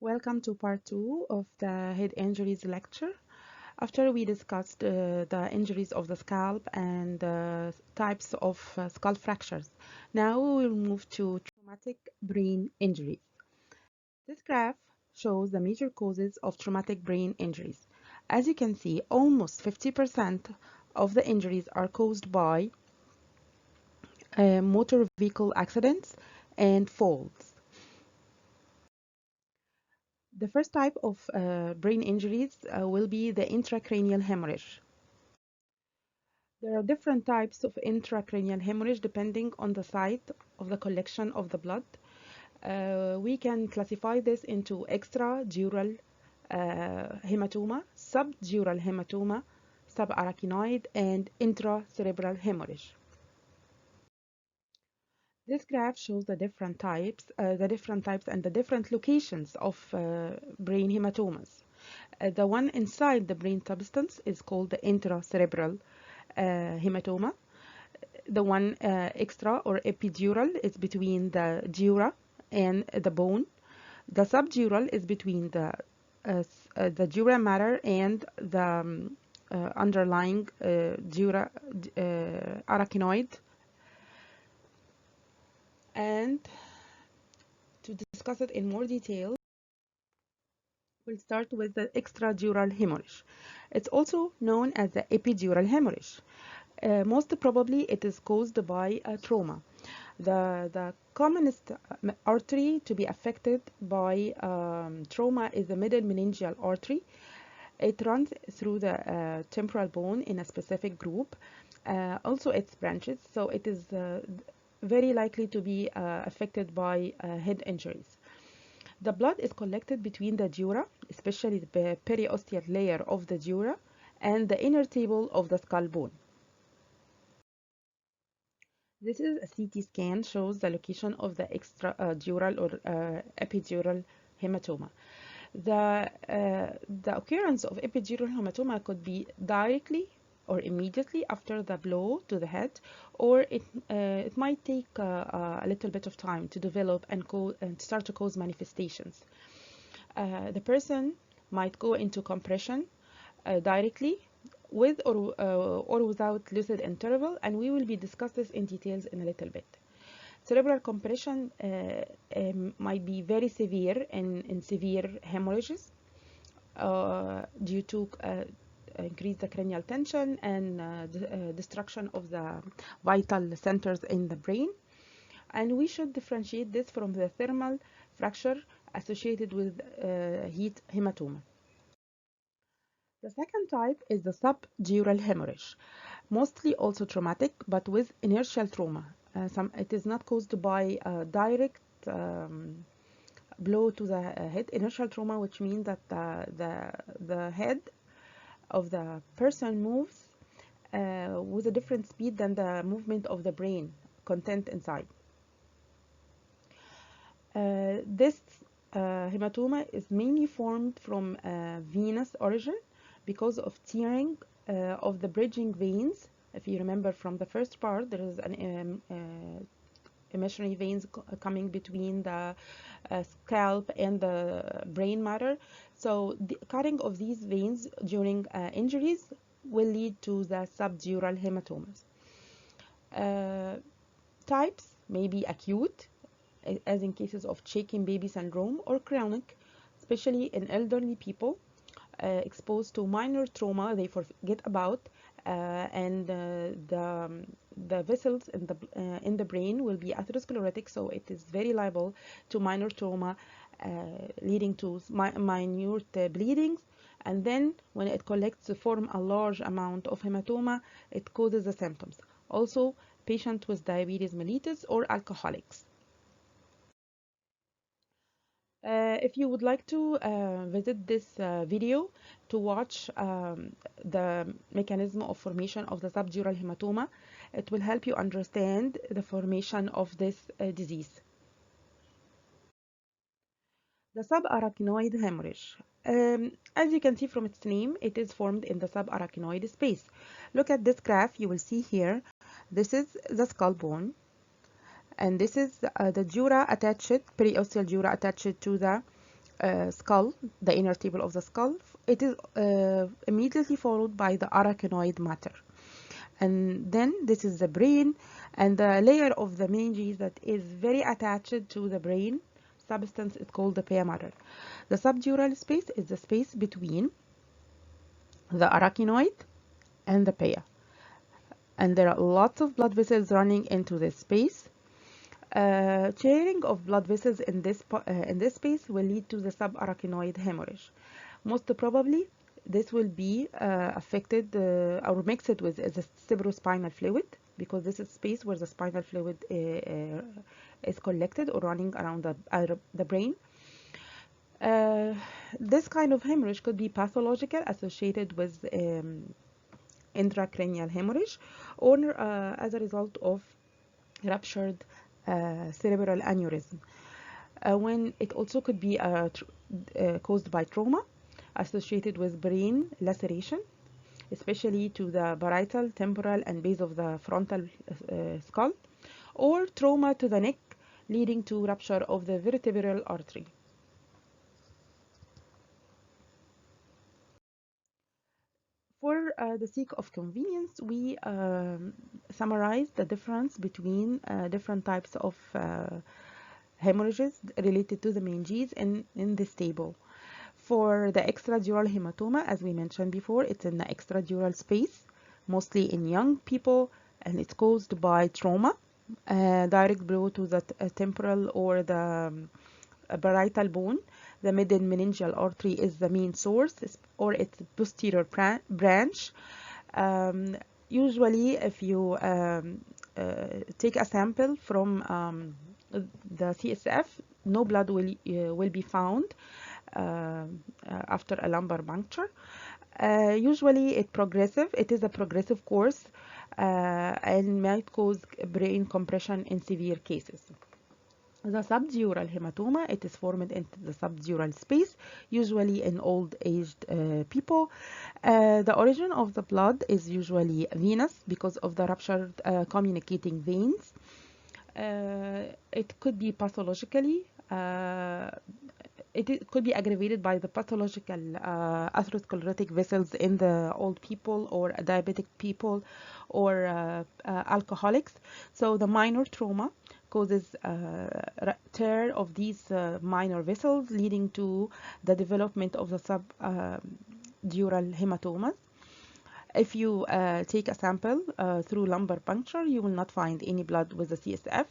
Welcome to part 2 of the head injuries lecture. After we discussed the injuries of the scalp and the types of skull fractures, now we will move to traumatic brain injuries. This graph shows the major causes of traumatic brain injuries. As you can see, almost 50% of the injuries are caused by motor vehicle accidents and falls. The first type of brain injuries will be the intracranial hemorrhage. There are different types of intracranial hemorrhage depending on the site of the collection of the blood. We can classify this into extradural hematoma, subdural hematoma, subarachnoid, and intracerebral hemorrhage. This graph shows the different types and the different locations of brain hematomas. The one inside the brain substance is called the intracerebral hematoma. The one extra or epidural is between the dura and the bone. The subdural is between the dura mater and the underlying dura arachnoid. And to discuss it in more detail, we'll start with the extradural hemorrhage. It's also known as the epidural hemorrhage. Most probably it is caused by a trauma. The commonest artery to be affected by trauma is the middle meningeal artery. It runs through the temporal bone in a specific group. Also its branches, so it is very likely to be affected by head injuries. The blood is collected between the dura, especially the periosteal layer of the dura, and the inner table of the skull bone. This is a CT scan, shows the location of the extradural or epidural hematoma. The occurrence of epidural hematoma could be directly or immediately after the blow to the head, or it might take a little bit of time to develop and start to cause manifestations. The person might go into compression directly with or without lucid interval, and we will be discuss this in details in a little bit. Cerebral compression might be very severe in severe hemorrhages due to increase the cranial tension and destruction of the vital centers in the brain. And we should differentiate this from the thermal fracture associated with heat hematoma. The second type is the subdural hemorrhage, mostly also traumatic, but with inertial trauma. It is not caused by a direct blow to the head. Inertial trauma, which means that the head of the person moves with a different speed than the movement of the brain content inside. This hematoma is mainly formed from venous origin because of tearing of the bridging veins. If you remember from the first part, there is an imaginary veins coming between the scalp and the brain matter. So the cutting of these veins during injuries will lead to the subdural hematomas. Types may be acute, as in cases of shaken baby syndrome, or chronic, especially in elderly people exposed to minor trauma they forget about, and the vessels in the brain will be atherosclerotic, so it is very liable to minor trauma leading to minute bleedings, and then when it collects to form a large amount of hematoma, it causes the symptoms. Also, patients with diabetes mellitus or alcoholics. If you would like to visit this video to watch the mechanism of formation of the subdural hematoma, it will help you understand the formation of this disease. The subarachnoid hemorrhage. As you can see from its name, it is formed in the subarachnoid space. Look at this graph, you will see here, this is the skull bone, and this is the dura attached, periosteal dura attached to the skull, the inner table of the skull. It is immediately followed by the arachnoid matter. And then this is the brain, and the layer of the meninges that is very attached to the brain substance is called the pia mater. The subdural space is the space between the arachnoid and the pia. And there are lots of blood vessels running into this space. Tearing of blood vessels in this space will lead to the subarachnoid hemorrhage. Most probably, this will be affected or mixed with the cerebrospinal fluid, because this is space where the spinal fluid is collected or running around the brain. This kind of hemorrhage could be pathological, associated with intracranial hemorrhage, or as a result of ruptured cerebral aneurysm. When it also could be caused by trauma associated with brain laceration, especially to the parietal, temporal, and base of the frontal skull, or trauma to the neck leading to rupture of the vertebral artery. For the sake of convenience, we summarize the difference between different types of hemorrhages related to the meninges in this table. For the extradural hematoma, as we mentioned before, it's in the extradural space, mostly in young people, and it's caused by trauma, direct blow to the temporal or the parietal bone. The middle meningeal artery is the main source, or its posterior branch. Usually, if you take a sample from the CSF, no blood will be found after a lumbar puncture. Usually, it is a progressive course and might cause brain compression in severe cases. The subdural hematoma, it is formed into the subdural space, usually in old-aged people. The origin of the blood is usually venous because of the ruptured communicating veins. It could be pathologically, it could be aggravated by the pathological atherosclerotic vessels in the old people or diabetic people or alcoholics. So the minor trauma causes tear of these minor vessels, leading to the development of the subdural hematomas. If you take a sample through lumbar puncture, you will not find any blood with the CSF.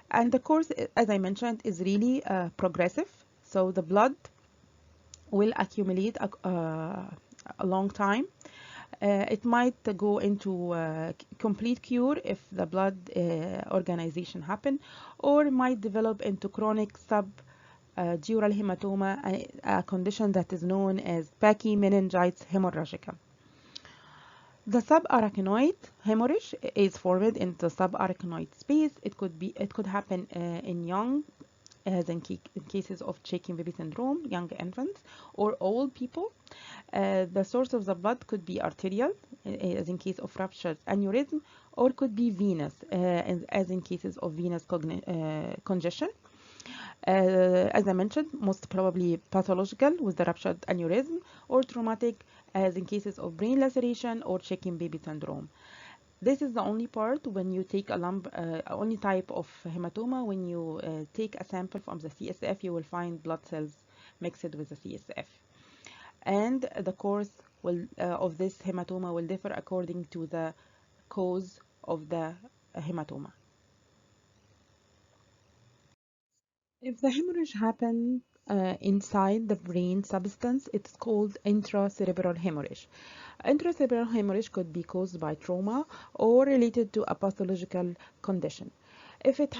And the course, as I mentioned, is really progressive. So the blood will accumulate a long time. It might go into complete cure if the blood organization happen, or might develop into chronic subdural hematoma, a condition that is known as pachymeningitis hemorrhagica. The subarachnoid hemorrhage is formed in the subarachnoid space. It could happen in young, as in cases of shaken baby syndrome, young infants, or old people. The source of the blood could be arterial, as in case of ruptured aneurysm, or could be venous, as in cases of venous congestion. As I mentioned, most probably pathological with the ruptured aneurysm, or traumatic, as in cases of brain laceration or shaken baby syndrome. This is the only part when you take only type of hematoma. When you take a sample from the CSF, you will find blood cells mixed with the CSF. And the course of this hematoma will differ according to the cause of the hematoma. If the hemorrhage happened inside the brain substance, it's called intracerebral hemorrhage. Intracerebral hemorrhage could be caused by trauma or related to a pathological condition. If it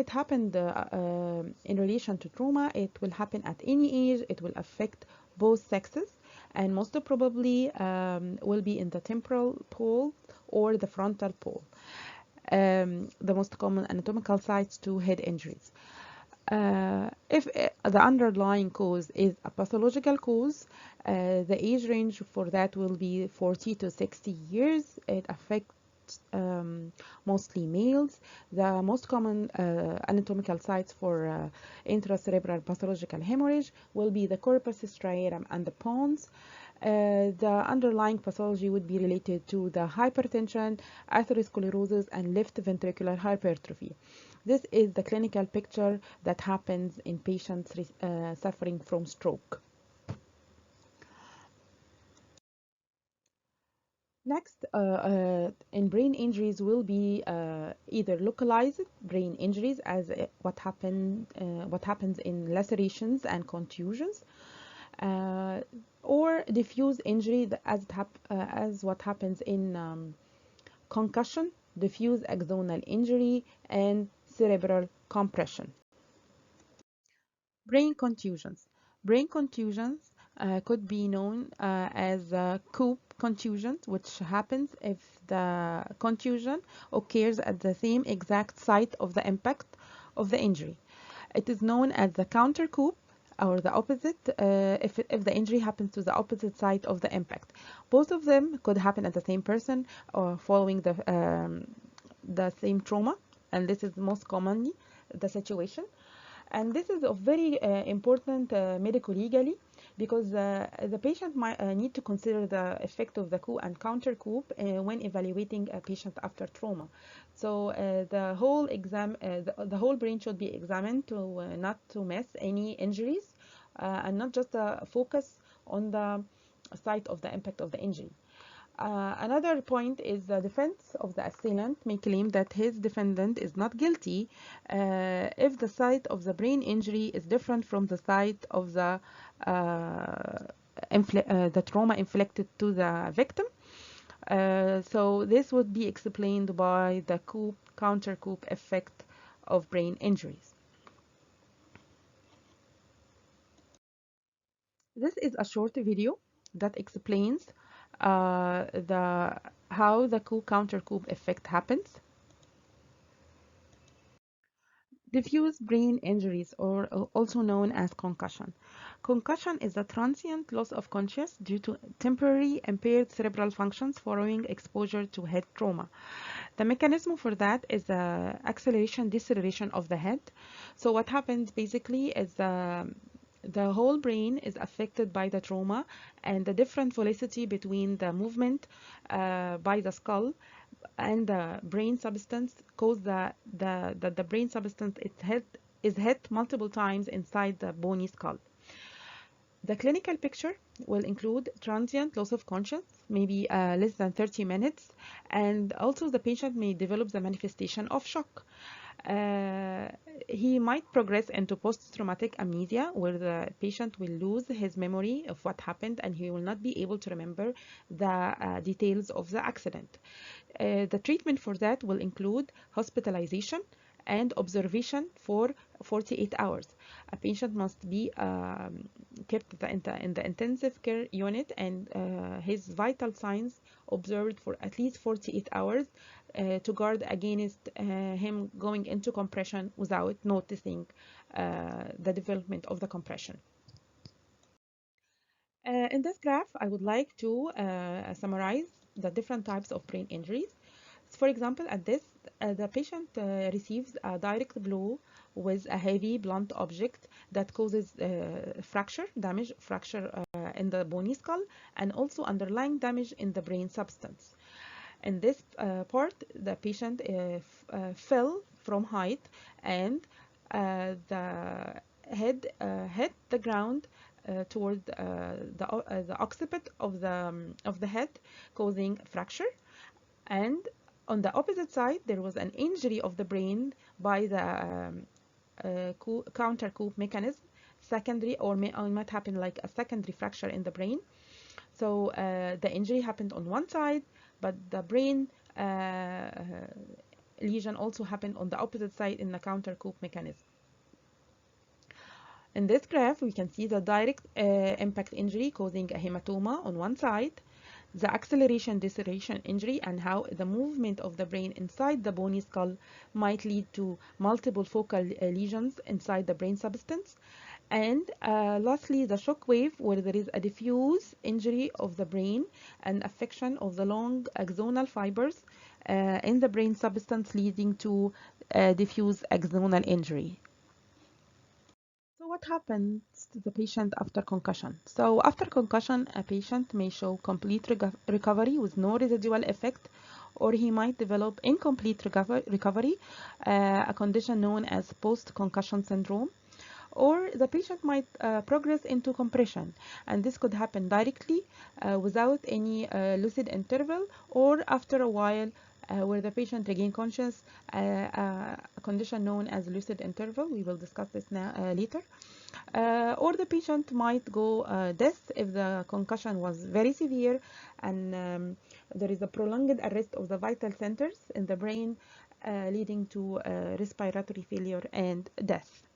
happened in relation to trauma, it will happen at any age. It will affect both sexes, and most probably will be in the temporal pole or the frontal pole. The most common anatomical sites to head injuries. If the underlying cause is a pathological cause, the age range for that will be 40 to 60 years. It affects mostly males. The most common anatomical sites for intracerebral pathological hemorrhage will be the corpus striatum and the pons. The underlying pathology would be related to the hypertension, atherosclerosis, and left ventricular hypertrophy. This is the clinical picture that happens in patients suffering from stroke. Next, in brain injuries will be either localized brain injuries, as what happens in lacerations and contusions, or diffuse injury, as what happens in concussion, diffuse axonal injury, and cerebral compression. Brain contusions. Brain contusions could be known as coup contusions, which happens if the contusion occurs at the same exact site of the impact of the injury. It is known as the counter coup, or the opposite, if the injury happens to the opposite side of the impact. Both of them could happen at the same person or following the same trauma, and this is most commonly the situation. And this is of very important medico-legally, because the patient might need to consider the effect of the coup and counter coup when evaluating a patient after trauma. So the whole brain should be examined to not to miss any injuries and not just focus on the site of the impact of the injury. Another point is the defense of the assailant may claim that his defendant is not guilty if the site of the brain injury is different from the site of the trauma inflicted to the victim. So this would be explained by the counter-coup effect of brain injuries. This is a short video that explains how the counter-coup effect happens. Diffuse brain injuries, or also known as concussion. Concussion is a transient loss of consciousness due to temporary impaired cerebral functions following exposure to head trauma. The mechanism for that is the acceleration deceleration of the head. So what happens basically is the whole brain is affected by the trauma, and the different velocity between the movement by the skull and the brain substance cause the brain substance is hit multiple times inside the bony skull. The clinical picture will include transient loss of consciousness, maybe less than 30 minutes, and also the patient may develop the manifestation of shock. He might progress into post-traumatic amnesia, where the patient will lose his memory of what happened and he will not be able to remember the details of the accident. The treatment for that will include hospitalization and observation for 48 hours. A patient must be kept in the intensive care unit, and his vital signs observed for at least 48 hours to guard against him going into compression without noticing the development of the compression. In this graph, I would like to summarize the different types of brain injuries. For example, at this, the patient receives a direct blow with a heavy blunt object that causes fracture in the bony skull, and also underlying damage in the brain substance. In this part, the patient fell from height, and the head hit the ground toward the occiput of the head, causing fracture. And on the opposite side, there was an injury of the brain by the counter-coup mechanism, secondary, or might happen like a secondary fracture in the brain. So the injury happened on one side, but the brain lesion also happened on the opposite side in the counter-coup mechanism. In this graph, we can see the direct impact injury causing a hematoma on one side, the acceleration deceleration injury, and how the movement of the brain inside the bony skull might lead to multiple focal lesions inside the brain substance. And lastly, the shock wave, where there is a diffuse injury of the brain and affection of the long axonal fibers in the brain substance leading to diffuse axonal injury. So what happens to the patient after concussion? So after concussion, a patient may show complete recovery with no residual effect, or he might develop incomplete recovery, a condition known as post-concussion syndrome. Or the patient might progress into compression, and this could happen directly without any lucid interval, or after a while where the patient regain conscious, a condition known as lucid interval. We will discuss this now later. Or the patient might go deaf if the concussion was very severe and there is a prolonged arrest of the vital centers in the brain, leading to respiratory failure and death.